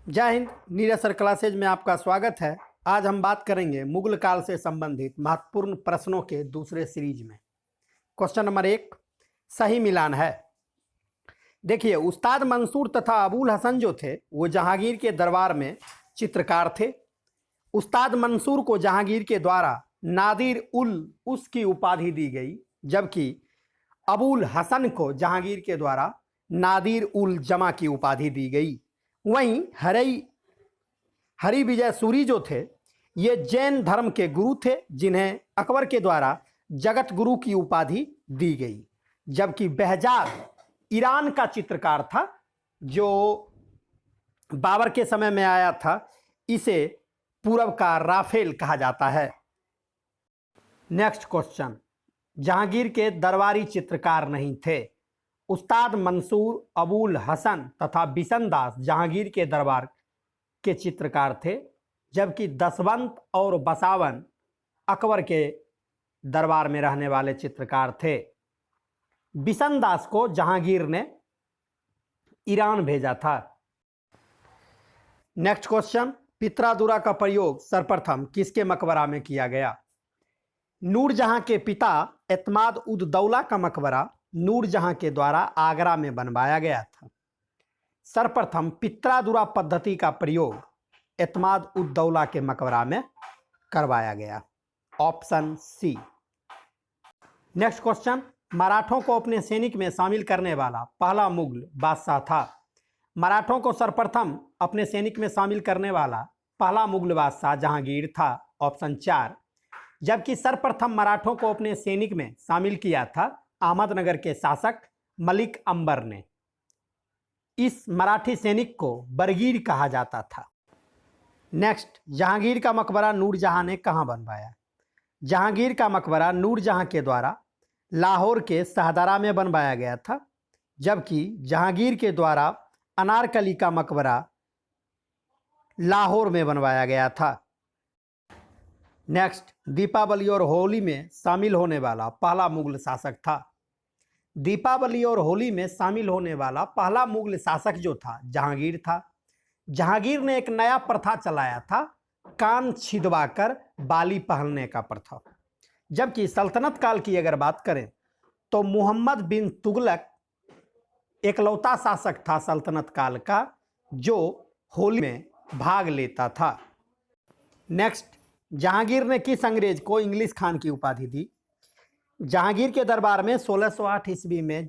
जय Hind. Neeraj sir classes में आपका स्वागत है। आज हम बात करेंगे मुगल काल से संबंधित महत्वपूर्ण प्रश्नों के दूसरे सीरीज में। क्वेश्चन नंबर 1 सही मिलान है। देखिए, उस्ताद मंसूर तथा अबुल हसन जो थे वो जहांगीर के दरबार में चित्रकार थे। उस्ताद मंसूर को जहांगीर के द्वारा नादिर उल उसकी उपाधि दी गई, जबकि अबुल हसन को जहांगीर के द्वारा नादिर उल जमा की उपाधि दी गई। वहीं हरि विजय सूरी जो थे ये जैन धर्म के गुरु थे, जिन्हें अकबर के द्वारा जगत गुरु की उपाधि दी गई, जबकि behज़ाद ईरान का चित्रकार था जो बाबर के समय में आया था। इसे पूरब का राफेल कहा जाता है। नेक्स्ट क्वेश्चन, जहांगीर के दरबारी चित्रकार नहीं थे। उस्ताद मंसूर, अबुल हसन तथा बिशनदास जहांगीर के दरबार के चित्रकार थे, जबकि दसवंत और बसावन अकबर के दरबार में रहने वाले चित्रकार थे। बिशनदास को जहांगीर ने ईरान भेजा था। नेक्स्ट क्वेश्चन, पित्रादुरा का प्रयोग सर्वप्रथम किसके मकबरा में किया गया। नूरजहां के पिता एतमाद उद दौला का मकबरा नूरजहां के द्वारा आगरा में बनवाया गया था। सर्वप्रथम पित्रादुरा पद्धति का प्रयोग एतमाद उद दौला के मकबरा में करवाया गया। Option C. नेक्स्ट क्वेश्चन, मराठों को अपने सैनिक में शामिल करने वाला पहला मुगल बादशाह था। मराठों को सर्वप्रथम अपने सैनिक में शामिल करने वाला पहला मुगल बादशाह जहांगीर था। ऑप्शन 4। जबकि सर्वप्रथम मराठों को अपने सैनिक में शामिल किया था अहमदनगर के शासक मलिक अंबर ने। इस मराठी सैनिक को बरगीर कहा जाता था। नेक्स्ट, जहांगीर का मकबरा नूरजहां ने कहां बनवाया। जहांगीर का मकबरा नूरजहां के द्वारा लाहौर के शाहदरा में बनवाया गया था, जबकि जहांगीर के द्वारा अनारकली का मकबरा लाहौर में बनवाया गया था। नेक्स्ट, दीपावली और होली में शामिल होने वाला पहला मुगल शासक था। दीपावली और होली में शामिल होने वाला पहला मुगल शासक जो था जहांगीर था। जहांगीर ने एक नया प्रथा चलाया था, कान छिदवाकर बाली पहनने का प्रथा। जबकि सल्तनत काल की अगर बात करें तो मोहम्मद बिन तुगलक एकलौता शासक था सल्तनत काल का जो होली में भाग लेता था। नेक्स्ट, जहांगीर ने किस अंग्रेज को इंग्लिश खान की उपाधि दी। जहांगीर के दरबार में 1608 ईस्वी में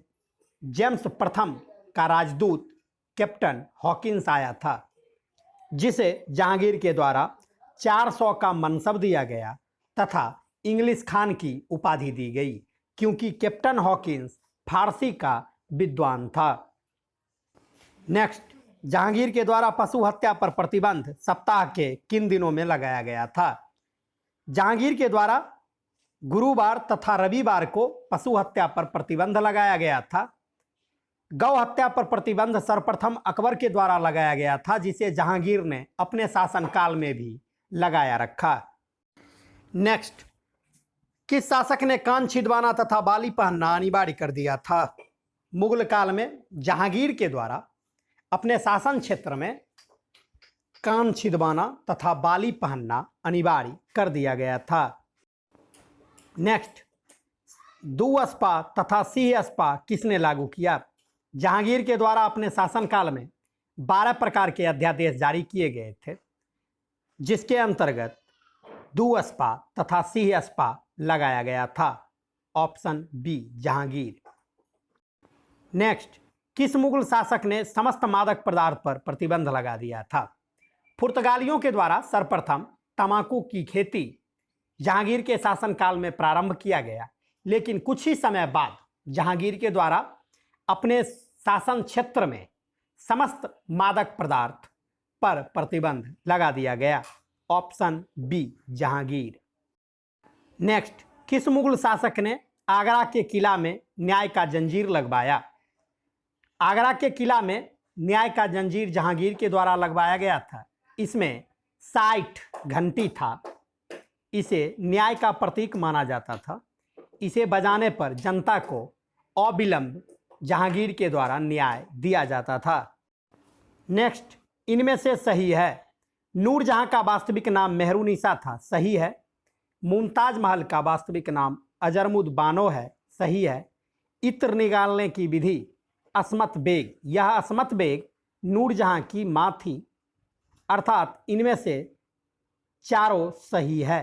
जेम्स प्रथम का राजदूत कैप्टन हॉकिंस आया था, जिसे जहांगीर के द्वारा 400 का मनसब दिया गया तथा इंग्लिश खान की उपाधि दी गई, क्योंकि कैप्टन हॉकिंस फारसी का विद्वान था। नेक्स्ट, जहांगीर के द्वारा पशु हत्या पर प्रतिबंध सप्ताह के किन दिनों में लगाया गया था। जहांगीर के द्वारा गुरुवार तथा रविवार को पशु हत्या पर प्रतिबंध लगाया गया था। गौ हत्या पर प्रतिबंध सर्वप्रथम अकबर के द्वारा लगाया गया था, जिसे जहांगीर ने अपने शासनकाल में भी लगाया रखा। नेक्स्ट, किस शासक ने कान छिदवाना तथा बाली पहनना अनिवार्य कर दिया था। मुगल काल में जहांगीर के द्वारा अपने शासन क्षेत्र में कान छिदवाना तथा बाली पहनना अनिवार्य कर दिया गया था। नेक्स्ट, दुअस्पा तथा सिंहस्पा किसने लागू किया। जहांगीर के द्वारा अपने शासनकाल में 12 प्रकार के अध्यादेश जारी किए गए थे, जिसके अंतर्गत दुअस्पा तथा सिंहस्पा लगाया गया था। Option B Jahangir. नेक्स्ट, किस मुगल शासक ने समस्त मादक पदार्थ पर प्रतिबंध लगा दिया था। पुर्तगालियों के द्वारा सर्वप्रथम तंबाकू की खेती जहांगीर के शासनकाल में प्रारंभ किया गया, लेकिन कुछ ही समय बाद जहांगीर के द्वारा अपने शासन क्षेत्र में समस्त मादक पदार्थ पर प्रतिबंध लगा दिया गया। Option B Jahangir. नेक्स्ट, किस मुगल शासक ने आगरा के किला में न्याय का जंजीर लगवाया। आगरा के किला में न्याय का जंजीर जहांगीर के द्वारा लगवाया गया था। इसमें 60 घंटी था। इसे न्याय का प्रतीक माना जाता था। इसे बजाने पर जनता को अविलंब जहांगीर के द्वारा न्याय दिया जाता था। नेक्स्ट, इनमें से सही है। नूरजहां का वास्तविक नाम मेहरुनिसा था, सही है। मुमताज महल का वास्तविक नाम अजरमुद बानो है, सही है। इत्र निकालने की विधि अस्मत बेग, यह अस्मत बेग नूरजहां की मां थी, अर्थात इनमें से चारों सही है।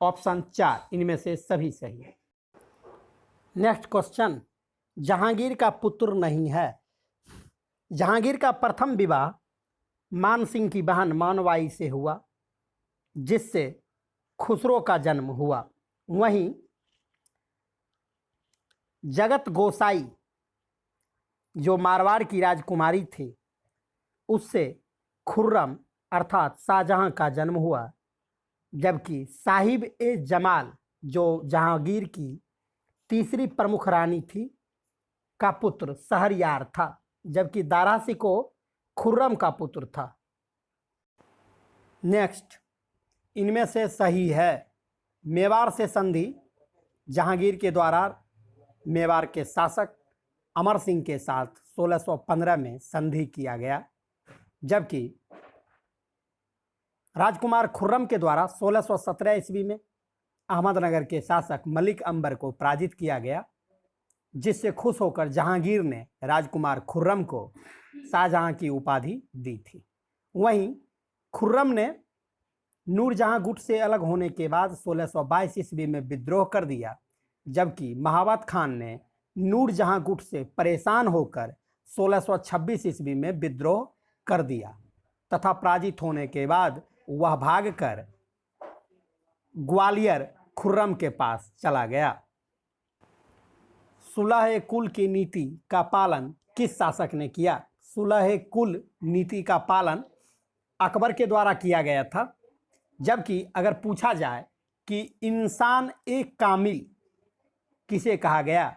ऑप्शन 4 इनमें से सभी सही है। नेक्स्ट क्वेश्चन, जहांगीर का पुत्र नहीं है। जहांगीर का प्रथम विवाह मान सिंह की बहन मानवाई से हुआ, जिससे खुसरो का जन्म हुआ। वहीं जगत गोसाई जो मारवाड़ की राजकुमारी थी, उससे खुर्रम अर्थात शाहजहां का जन्म हुआ, जबकि साहिब ए जमाल जो जहांगीर की तीसरी प्रमुख रानी थी का पुत्र शहरयार था, जबकि दारा शिको खुर्रम का पुत्र था। नेक्स्ट, इनमें से सही है। मेवाड़ से संधि जहांगीर के द्वारा मेवाड़ के शासक अमर सिंह के साथ 1615 में संधि किया गया, जबकि राजकुमार खुर्रम के द्वारा 1617 ईस्वी में अहमदनगर के शासक मलिक अंबर को पराजित किया गया, जिससे खुश होकर जहांगीर ने राजकुमार खुर्रम को शाहजहां की उपाधि दी थी। वहीं खुर्रम ने नूरजहां गुट से अलग होने के बाद 1622 ईस्वी में विद्रोह कर दिया, जबकि महावत खान ने नूरजहां गुट से परेशान होकर 1626 ईस्वी में विद्रोह कर दिया तथा पराजित होने के बाद वह भागकर ग्वालियर खुर्रम के पास चला गया। सुलह कुल की नीति का पालन किस शासक ने किया? सुलह कुल नीति का पालन अकबर के द्वारा किया गया था, जबकि अगर पूछा जाए कि इंसान एक कामिल किसे कहा गया,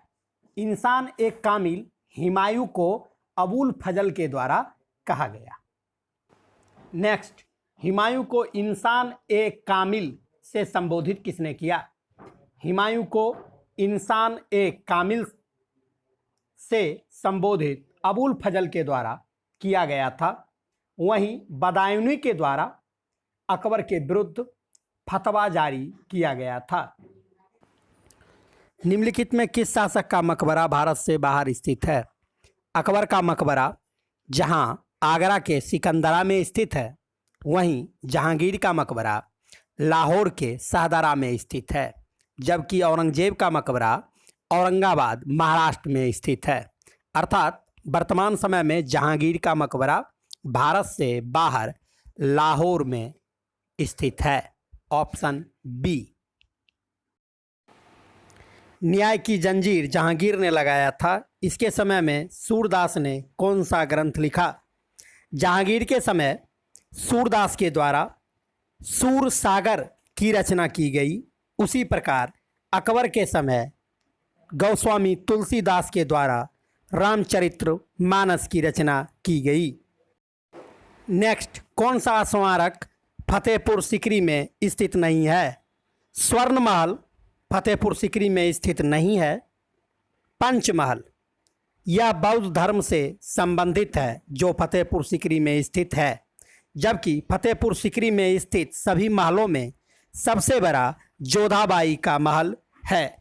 इंसान एक कामिल हुमायूं को अबुल फजल के द्वारा कहा गया। नेक्स्ट, हुमायूं को इंसान एक कामिल से संबोधित किसने किया? हुमायूं को इंसान एक कामिल से संबोधित अबुल फजल के द्वारा किया गया था। वहीं बदायूनी के द्वारा अकबर के विरुद्ध फतवा जारी किया गया था। निम्नलिखित में किस शासक का मकबरा भारत से बाहर स्थित है? अकबर का मकबरा जहां आगरा के सिकंदरा में स्थित है, वहीं जहांगीर का मकबरा लाहौर के शाहदरा में स्थित है, जबकि औरंगजेब का मकबरा औरंगाबाद महाराष्ट्र में स्थित है। अर्थात वर्तमान समय में जहांगीर का मकबरा भारत से बाहर लाहौर में स्थित है। Option B. न्याय की जंजीर जहांगीर ने लगाया था, इसके समय में सूरदास ने कौन सा ग्रंथ लिखा? जहांगीर के समय सूरदास के द्वारा सूर सागर की रचना की गई। उसी प्रकार अकबर के समय गोस्वामी तुलसीदास के द्वारा रामचरित्र मानस की रचना की गई। नेक्स्ट, कौन सा स्मारक फतेहपुर सीकरी में स्थित नहीं है? स्वर्ण महल फतेहपुर सीकरी में स्थित नहीं है। पंचमहल यह बौद्ध धर्म से संबंधित है जो फतेहपुर सीकरी में स्थित है, जबकि फतेहपुर सीकरी में स्थित सभी महलों में सबसे बड़ा जोधाबाई का महल है।